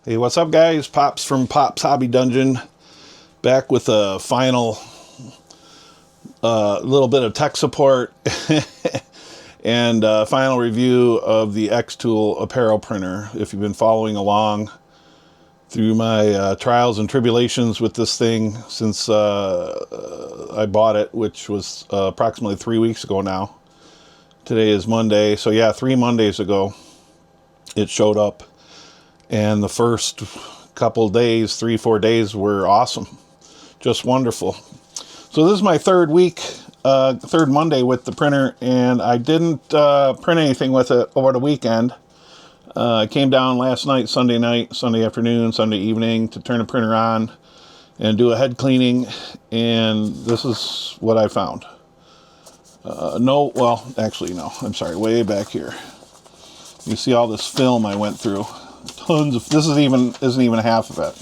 Hey, what's up, guys? Pops from Pop's Hobby Dungeon, back with a final little bit of tech support and final review of the XTOOL Apparel Printer. If you've been following along through my trials and tribulations with this thing since I bought it, which was approximately 3 weeks ago now. Today is Monday, so yeah, 3 Mondays ago it showed up. And the first couple days, 3-4 days, were awesome. Just wonderful. So this is my third Monday with the printer, and I didn't print anything with it over the weekend. I came down last night, Sunday afternoon, Sunday evening, to turn the printer on and do a head cleaning, and this is what I found. No, I'm sorry, way back here. You see all this film I went through. Tons of, isn't even half of it.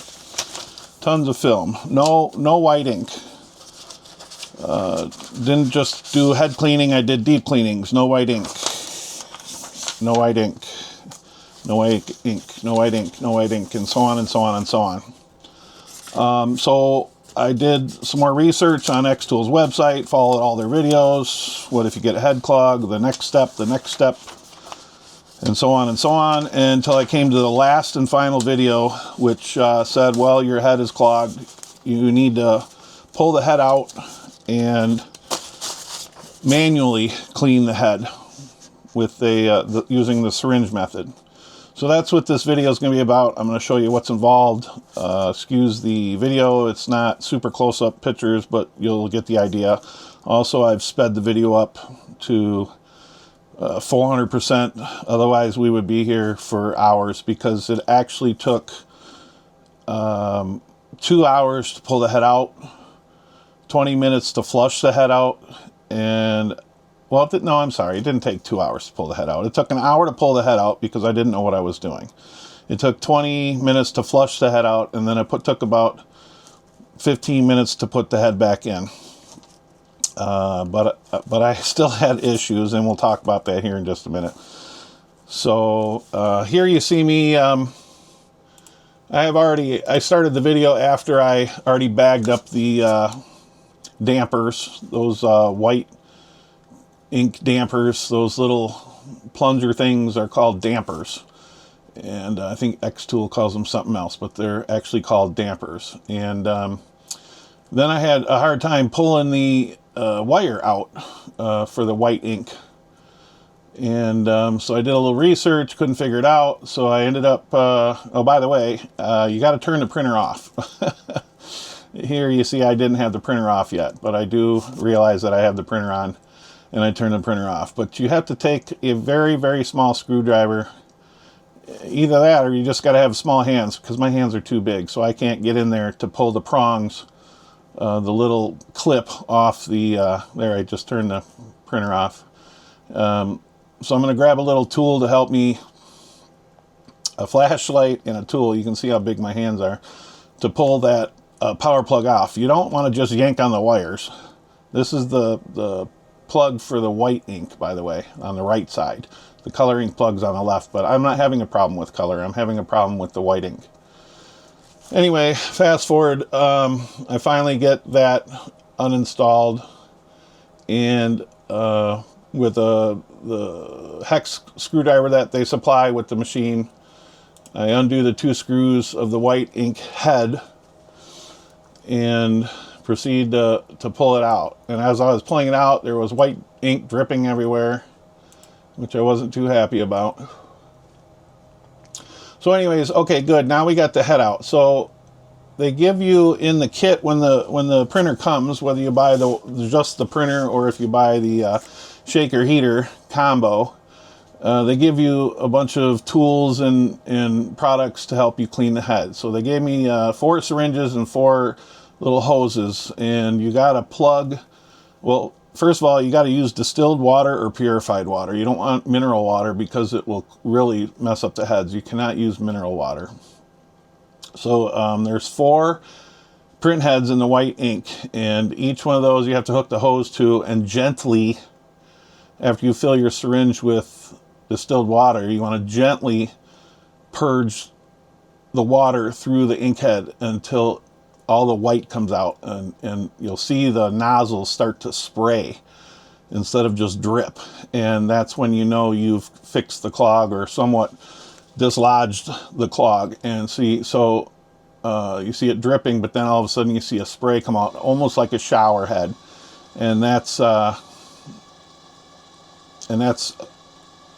Tons of film. No white ink. Didn't just do head cleaning, I did deep cleanings. No white ink. No white ink. No white ink. No white ink. No white ink. And so on and so on and so on. So I did some more research on XTOOL's website, followed all their videos. What if you get a head clog? The next step. And so on, until I came to the last and final video, which said, well, your head is clogged. You need to pull the head out and manually clean the head with using the syringe method. So that's what this video is going to be about. I'm going to show you what's involved. Excuse the video. It's not super close-up pictures, but you'll get the idea. Also, I've sped the video up to 400%, otherwise we would be here for hours, because it actually took 2 hours to pull the head out, 20 minutes to flush the head out, and, well, no, I'm sorry, it didn't take 2 hours to pull the head out. It took an hour to pull the head out because I didn't know what I was doing. It took 20 minutes to flush the head out, and then it took about 15 minutes to put the head back in. But I still had issues, and we'll talk about that here in just a minute. So here you see me. I started the video after I already bagged up the dampers, those white ink dampers. Those little plunger things are called dampers, and I think XTOOL calls them something else, but they're actually called dampers. And then I had a hard time pulling the wire out for the white ink, and so I did a little research, couldn't figure it out, so I ended up oh, by the way, you got to turn the printer off. Here you see I didn't have the printer off yet, but I do realize that I have the printer on, and I turned the printer off. But you have to take a very, very small screwdriver. Either that, or you just got to have small hands, because my hands are too big, so I can't get in there to pull the prongs, the little clip off the, there, I just turned the printer off. So I'm going to grab a little tool to help me, a flashlight and a tool, you can see how big my hands are, to pull that power plug off. You don't want to just yank on the wires. This is the plug for the white ink, by the way, on the right side. The color ink plug's on the left, but I'm not having a problem with color. I'm having a problem with the white ink. Anyway, fast forward, I finally get that uninstalled, and with the hex screwdriver that they supply with the machine, I undo the 2 screws of the white ink head and proceed to pull it out. And as I was pulling it out, there was white ink dripping everywhere, which I wasn't too happy about. So anyways, okay, good. Now we got the head out. So they give you in the kit when the printer comes, whether you buy just the printer or if you buy the shaker heater combo, they give you a bunch of tools and products to help you clean the head. So they gave me 4 syringes and 4 little hoses, and you got to plug. Well, first of all, you got to use distilled water or purified water. You don't want mineral water because it will really mess up the heads. You cannot use mineral water. So there's 4 print heads in the white ink, and each one of those you have to hook the hose to, and gently, after you fill your syringe with distilled water, you want to gently purge the water through the ink head until all the white comes out, and you'll see the nozzles start to spray instead of just drip. And that's when you know you've fixed the clog or somewhat dislodged the clog. And see, so you see it dripping, but then all of a sudden you see a spray come out, almost like a shower head. And that's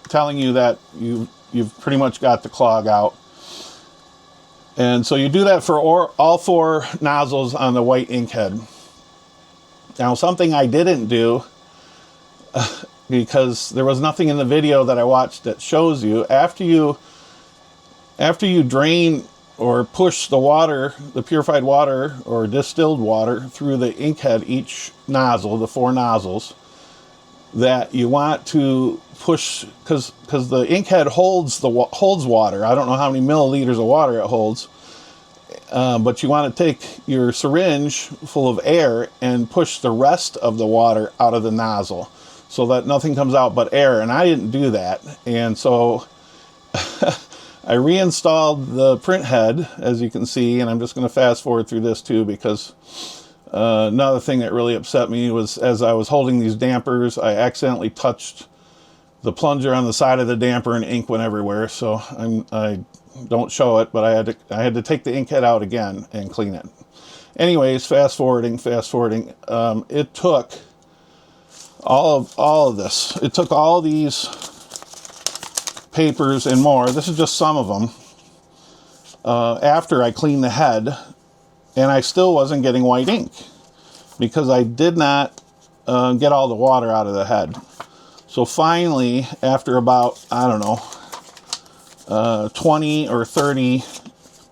telling you that you've pretty much got the clog out. And so you do that for all 4 nozzles on the white ink head. Now, something I didn't do, because there was nothing in the video that I watched that shows you, after you drain or push the water, the purified water or distilled water through the ink head, each nozzle, the 4 nozzles, that you want to push, because the ink head holds water. I don't know how many milliliters of water it holds, but you want to take your syringe full of air and push the rest of the water out of the nozzle so that nothing comes out but air. And I didn't do that, and so I reinstalled the print head, as you can see, and I'm just going to fast forward through this too, because another thing that really upset me was, as I was holding these dampers, I accidentally touched the plunger on the side of the damper and ink went everywhere. So I don't show it, but I had to take the ink head out again and clean it. Anyways, fast forwarding. It took all of this. It took all of these papers and more. This is just some of them. After I cleaned the head, and I still wasn't getting white ink because I did not get all the water out of the head. So finally, after about, I don't know, 20 or 30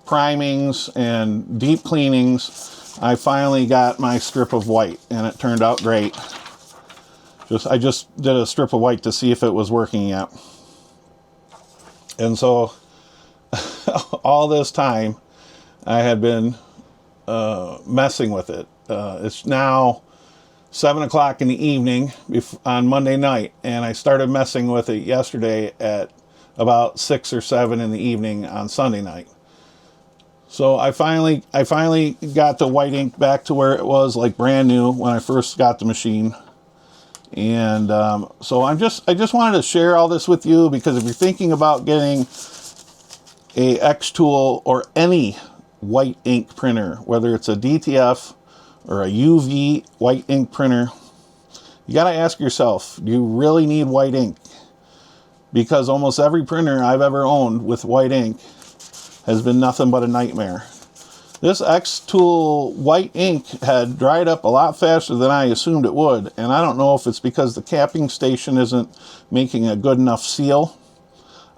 primings and deep cleanings, I finally got my strip of white, and it turned out great. I just did a strip of white to see if it was working yet. And so all this time I had been messing with it. It's now 7 o'clock in the evening on Monday night, and I started messing with it yesterday at about 6 or 7 in the evening on Sunday night. So I finally got the white ink back to where it was like brand new when I first got the machine. And so I just wanted to share all this with you, because if you're thinking about getting a XTOOL or any white ink printer, whether it's a DTF or a UV white ink printer, you got to ask yourself, do you really need white ink? Because almost every printer I've ever owned with white ink has been nothing but a nightmare. This XTOOL white ink had dried up a lot faster than I assumed it would, and I don't know if it's because the capping station isn't making a good enough seal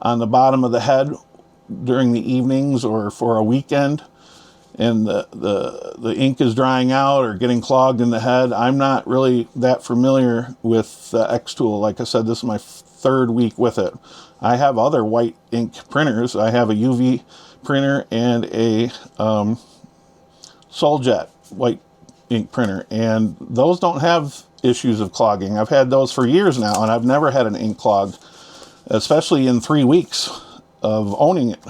on the bottom of the head during the evenings or for a weekend, and the ink is drying out or getting clogged in the head. I'm not really that familiar with the XTOOL. Like I said, this is my 3rd week with it. I have other white ink printers. I have a UV printer and a Soljet white ink printer, and those don't have issues of clogging. I've had those for years now, and I've never had an ink clog, especially in 3 weeks of owning it.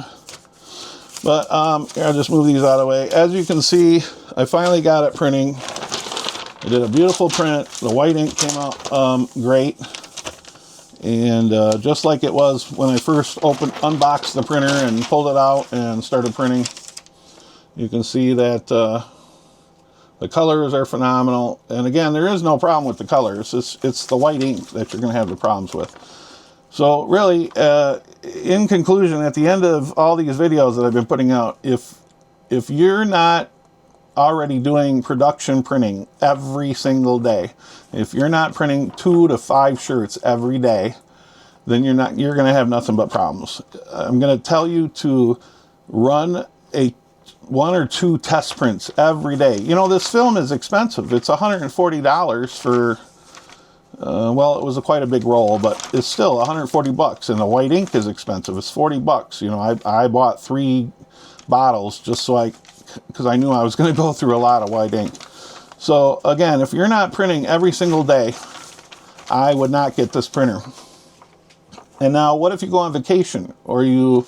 But here, I'll just move these out of the way. As you can see, I finally got it printing. I did a beautiful print. The white ink came out great, and just like it was when I first unboxed the printer and pulled it out and started printing. You can see that the colors are phenomenal. And again, there is no problem with the colors. It's the white ink that you're going to have the problems with. So really, in conclusion, at the end of all these videos that I've been putting out, if you're not already doing production printing every single day, if you're not printing 2 to 5 shirts every day, then you're going to have nothing but problems. I'm going to tell you to run 1 or 2 test prints every day. You know, this film is expensive. It's $140 for, well, it was quite a big roll, but it's still $140, and the white ink is expensive. It's $40. You know, I bought 3 bottles just because I knew I was going to go through a lot of white ink. So again, if you're not printing every single day, I would not get this printer. And now, what if you go on vacation, or you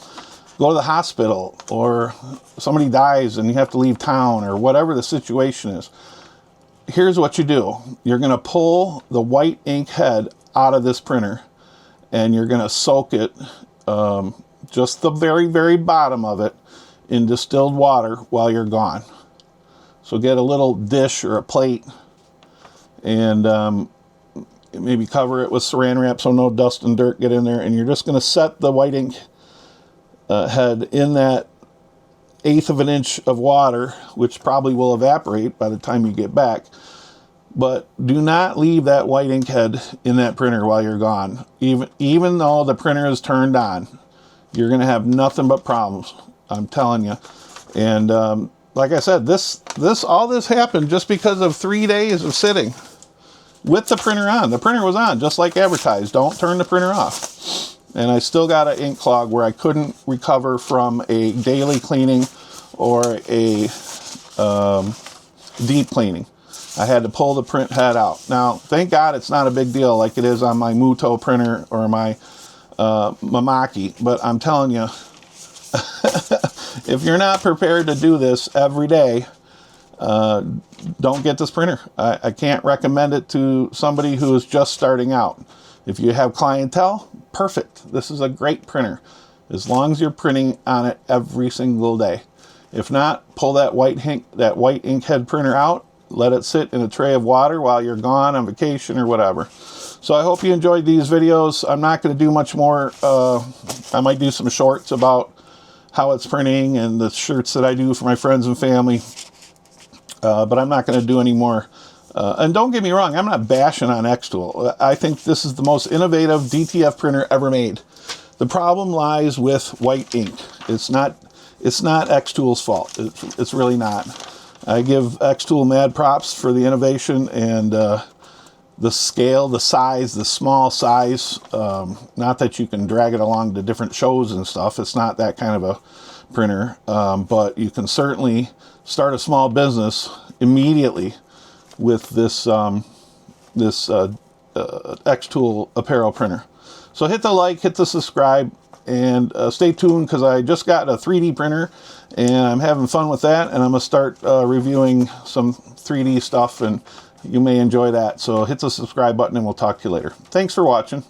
go to the hospital, or somebody dies and you have to leave town, or whatever the situation is, here's what you do. You're going to pull the white ink head out of this printer, and you're going to soak it, just the very, very bottom of it, in distilled water while you're gone. So get a little dish or a plate, and maybe cover it with saran wrap so no dust and dirt get in there, and you're just going to set the white ink head in that 1/8 of an inch of water, which probably will evaporate by the time you get back. But do not leave that white ink head in that printer while you're gone. Even though the printer is turned on, you're going to have nothing but problems. I'm telling you. And like I said, all this happened just because of 3 days of sitting with the printer on. The printer was on, just like advertised. Don't turn the printer off. And I still got an ink clog where I couldn't recover from a daily cleaning or a deep cleaning. I had to pull the print head out. Now, thank God it's not a big deal like it is on my Muto printer or my Mamaki. But I'm telling you, if you're not prepared to do this every day, don't get this printer. I can't recommend it to somebody who is just starting out. If you have clientele, perfect. This is a great printer, as long as you're printing on it every single day. If not, pull that white ink head printer out, let it sit in a tray of water while you're gone on vacation or whatever. So I hope you enjoyed these videos. I'm not going to do much more. I might do some shorts about how it's printing and the shirts that I do for my friends and family. But I'm not going to do any more. And don't get me wrong, I'm not bashing on XTOOL. I think this is the most innovative DTF printer ever made. The problem lies with white ink. It's not XTOOL's fault. It's really not. I give XTOOL mad props for the innovation and the scale, the size, the small size. Not that you can drag it along to different shows and stuff. It's not that kind of a printer. But you can certainly start a small business immediately with this XTOOL Apparel Printer. So hit the like, hit the subscribe, and stay tuned, because I just got a 3D printer and I'm having fun with that, and I'm going to start reviewing some 3D stuff, and you may enjoy that. So hit the subscribe button and we'll talk to you later. Thanks for watching.